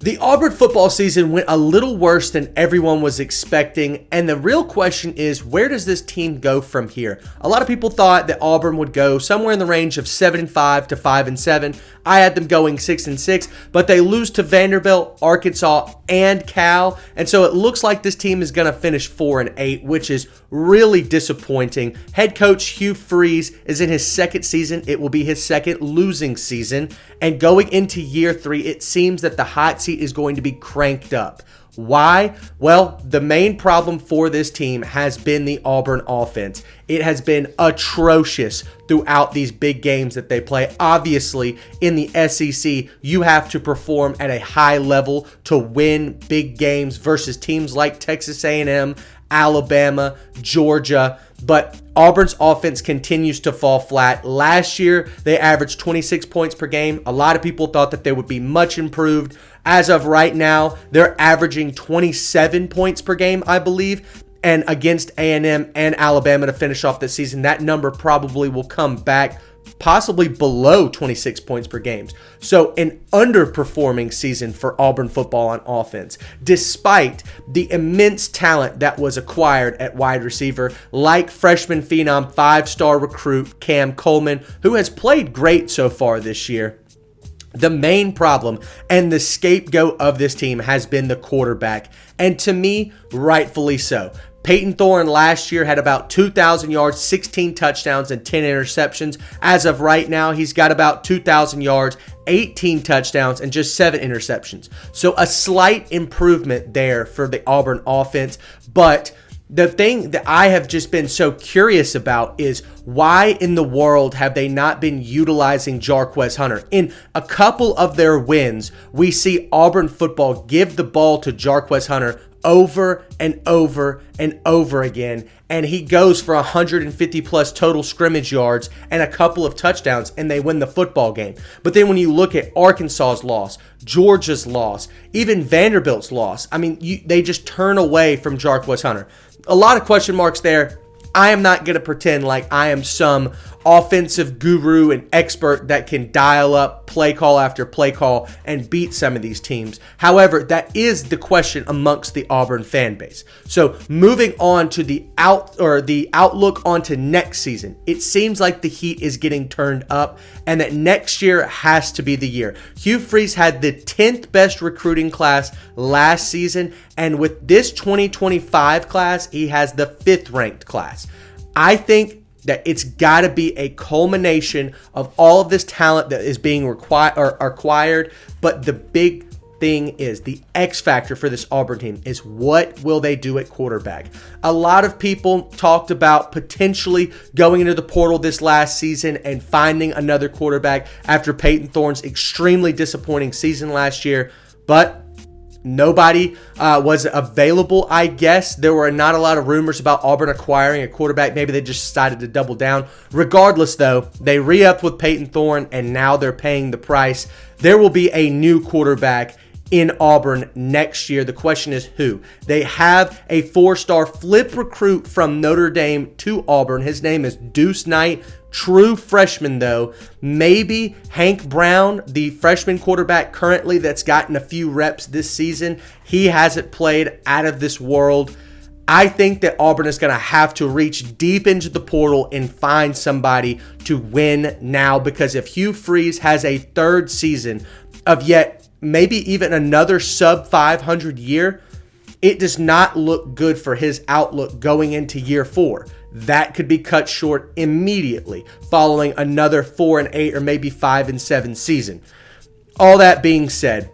The Auburn football season went a little worse than everyone was expecting, and the real question is, where does this team go from here? A lot of people thought that Auburn would go somewhere in the range of 7-5 to 5-7. I had them going 6-6, but they lose to Vanderbilt, Arkansas, and Cal, and so it looks like this team is going to finish 4-8, which is really disappointing. Head coach Hugh Freeze is in his second season. It will be his second losing season, and going into year 3, it seems that the hot seat is going to be cranked up. Why? Well, the main problem for this team has been the Auburn offense. It has been atrocious throughout these big games that they play. Obviously, in the SEC, you have to perform at a high level to win big games versus teams like Texas A&M, Alabama, Georgia, but Auburn's offense continues to fall flat. Last year, they averaged 26 points per game. A lot of people thought that they would be much improved. As of right now, they're averaging 27 points per game, I believe. And against A&M and Alabama to finish off the season, that number probably will come back possibly below 26 points per game. So an underperforming season for Auburn football on offense, despite the immense talent that was acquired at wide receiver, like freshman phenom 5-star recruit Cam Coleman, who has played great so far this year. The main problem and the scapegoat of this team has been the quarterback, and to me, rightfully so. Peyton Thorne last year had about 2,000 yards, 16 touchdowns, and 10 interceptions. As of right now, he's got about 2,000 yards, 18 touchdowns, and just 7 interceptions. So a slight improvement there for the Auburn offense. But the thing that I have just been so curious about is why in the world have they not been utilizing Jarquez Hunter? In a couple of their wins, we see Auburn football give the ball to Jarquez Hunter over and over and over again, and he goes for 150 plus total scrimmage yards and a couple of touchdowns, and they win the football game. But then when you look at Arkansas's loss, Georgia's loss, even Vanderbilt's loss, I mean, they just turn away from Jarquez Hunter. A lot of question marks there. I am not going to pretend like I am some offensive guru and expert that can dial up play call after play call and beat some of these teams. However, that is the question amongst the Auburn fan base. So moving on to the outlook onto next season, it seems like the heat is getting turned up and that next year has to be the year. Hugh Freeze had the 10th best recruiting class last season, and with this 2025 class, he has the 5th ranked class. I think that it's got to be a culmination of all of this talent that is being acquired, but the big thing is the X factor for this Auburn team is what will they do at quarterback. A lot of people talked about potentially going into the portal this last season and finding another quarterback after Peyton Thorne's extremely disappointing season last year, but nobody was available, I guess. There were not a lot of rumors about Auburn acquiring a quarterback. Maybe they just decided to double down. Regardless, though, they re-upped with Peyton Thorne, and now they're paying the price. There will be a new quarterback in Auburn next year. The question is who? They have a 4-star flip recruit from Notre Dame to Auburn. His name is Deuce Knight. True freshman, though. Maybe Hank Brown, the freshman quarterback currently that's gotten a few reps this season. He hasn't played out of this world. I think that Auburn is going to have to reach deep into the portal and find somebody to win now, because if Hugh Freeze has a 3rd season of yet maybe even another sub 500 year, it does not look good for his outlook going into year 4. That could be cut short immediately following another 4-8 or maybe 5-7 season. All that being said,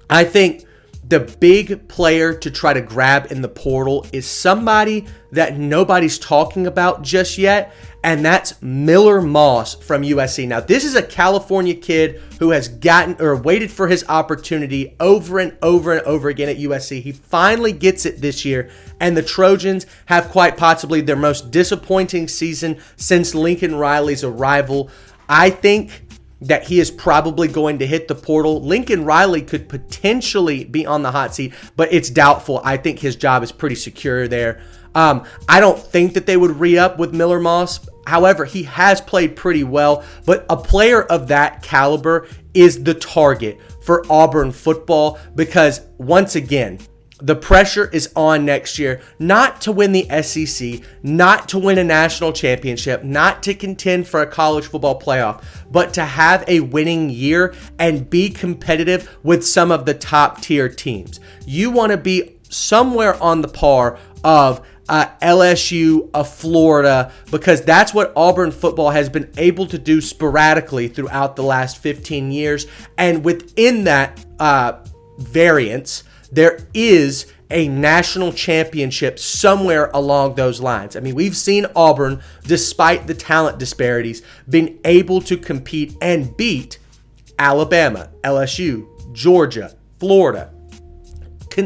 I think the big player to try to grab in the portal is somebody that nobody's talking about just yet, and that's Miller Moss from USC. Now, this is a California kid who has waited for his opportunity over and over and over again at USC. He finally gets it this year, and the Trojans have quite possibly their most disappointing season since Lincoln Riley's arrival. I think that he is probably going to hit the portal. Lincoln Riley could potentially be on the hot seat, but it's doubtful. I think his job is pretty secure there. I don't think that they would re-up with Miller Moss. However, he has played pretty well, but a player of that caliber is the target for for Auburn football because, once again, the pressure is on next year not to win the SEC, not to win a national championship, not to contend for a college football playoff, but to have a winning year and be competitive with some of the top tier teams. You want to be somewhere on the par of LSU, a Florida, because that's what Auburn football has been able to do sporadically throughout the last 15 years. And within that variance, there is a national championship somewhere along those lines. I mean, we've seen Auburn, despite the talent disparities, been able to compete and beat Alabama, LSU, Georgia, Florida.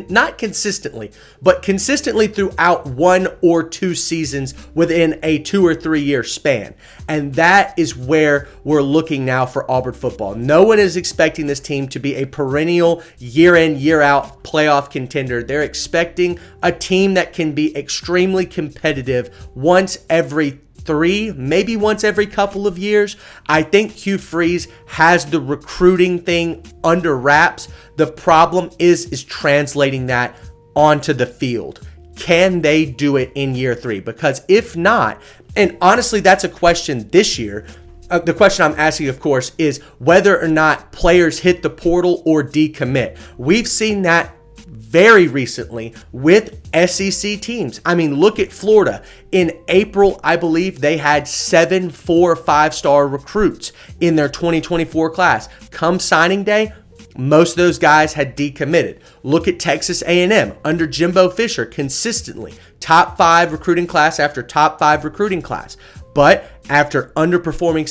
Not consistently, but consistently throughout 1 or 2 seasons within a 2 or 3 year span. And that is where we're looking now for Auburn football. No one is expecting this team to be a perennial year in, year out playoff contender. They're expecting a team that can be extremely competitive once every 3, maybe once every couple of years. I think Hugh Freeze has the recruiting thing under wraps. The problem is translating that onto the field. Can they do it in year 3? Because if not, and honestly, that's a question this year. The question I'm asking, of course, is whether or not players hit the portal or decommit. We've seen that very recently with SEC teams. I mean, look at Florida. In April, I believe they had 7 4 or 5-star recruits in their 2024 class. Come signing day, most of those guys had decommitted. Look at Texas A&M under Jimbo Fisher, consistently top 5 recruiting class after top 5 recruiting class. But after underperforming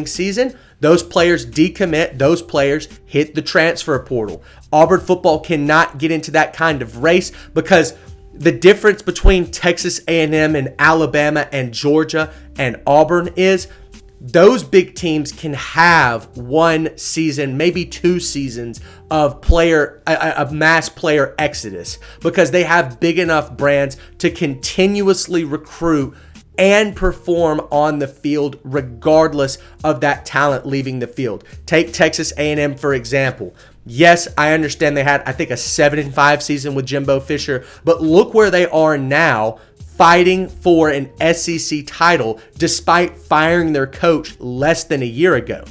season, those players decommit, those players hit the transfer portal. Auburn football cannot get into that kind of race because the difference between Texas A&M and Alabama and Georgia and Auburn is those big teams can have 1 season, maybe 2 seasons of mass player exodus because they have big enough brands to continuously recruit and perform on the field regardless of that talent leaving the field. Take Texas A&M, for example. Yes, I understand they had, I think, a 7-5 season with Jimbo Fisher, but look where they are now, fighting for an SEC title despite firing their coach less than a year ago.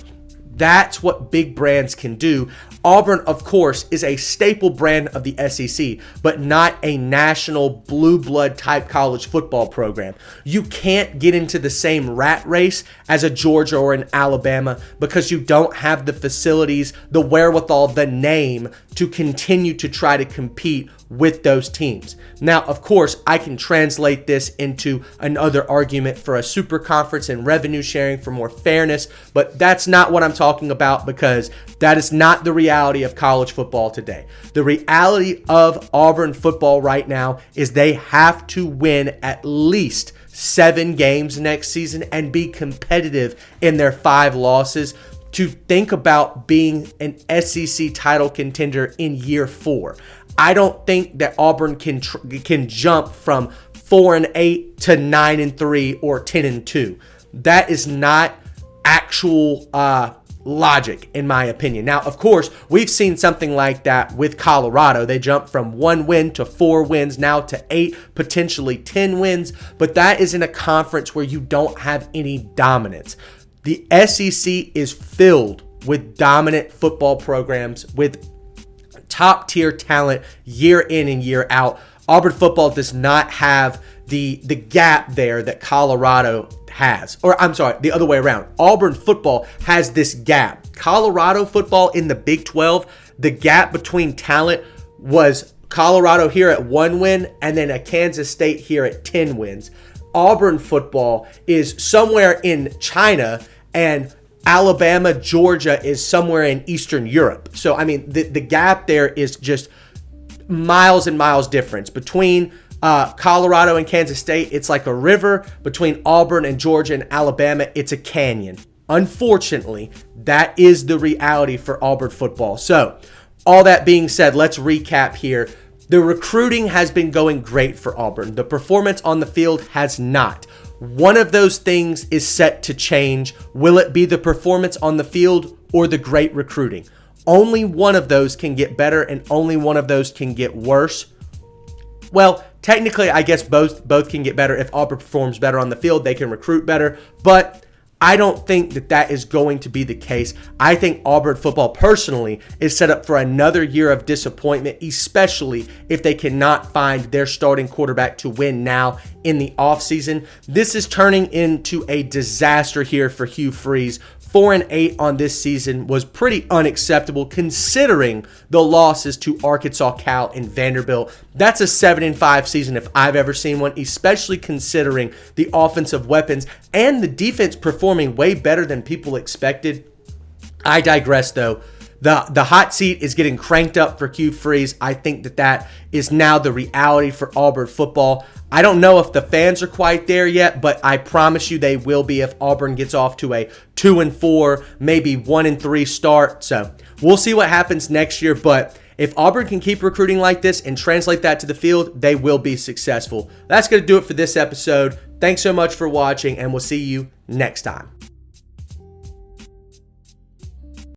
That's what big brands can do. Auburn, of course, is a staple brand of the SEC, but not a national blue blood type college football program. You can't get into the same rat race as a Georgia or an Alabama because you don't have the facilities, the wherewithal, the name to continue to try to compete with those teams. Now, of course, I can translate this into another argument for a super conference and revenue sharing for more fairness, but that's not what I'm talking about because that is not the reality of college football today. The reality of Auburn football right now is they have to win at least 7 games next season and be competitive in their 5 losses to think about being an SEC title contender in year 4. I don't think that Auburn can jump from 4-8 to 9-3 or 10-2. That is not actual logic, in my opinion. Now, of course, we've seen something like that with Colorado. They jumped from 1 win to 4 wins, now to 8, potentially 10 wins. But that is in a conference where you don't have any dominance. The SEC is filled with dominant football programs with top tier talent year in and year out. Auburn football does not have the gap there that Colorado has. Or I'm sorry, the other way around. Auburn football has this gap. Colorado football in the Big 12, the gap between talent was Colorado here at 1 win and then a Kansas State here at 10 wins. Auburn football is somewhere in China and Alabama, Georgia is somewhere in Eastern Europe. So, I mean, the gap there is just miles and miles difference. Between Colorado and Kansas State, it's like a river. Between Auburn and Georgia and Alabama, it's a canyon. Unfortunately, that is the reality for Auburn football. So, all that being said, let's recap here. The recruiting has been going great for Auburn. The performance on the field has not. One of those things is set to change. Will it be the performance on the field or the great recruiting? only one of those can get better and only one of those can get worse. Well, technically, I guess both can get better. If Auburn performs better on the field, they can recruit better. But I don't think that is going to be the case. I think Auburn football, personally, is set up for another year of disappointment, especially if they cannot find their starting quarterback to win now in the offseason. This is turning into a disaster here for Hugh Freeze. 4-8 on this season was pretty unacceptable considering the losses to Arkansas, Cal, and Vanderbilt. That's a 7-5 season if I've ever seen one, especially considering the offensive weapons and the defense performing way better than people expected. I digress, though. The hot seat is getting cranked up for Hugh Freeze. I think that is now the reality for Auburn football. I don't know if the fans are quite there yet, but I promise you they will be if Auburn gets off to a 2-4, maybe 1-3 start. So we'll see what happens next year. But if Auburn can keep recruiting like this and translate that to the field, they will be successful. That's going to do it for this episode. Thanks so much for watching, and we'll see you next time.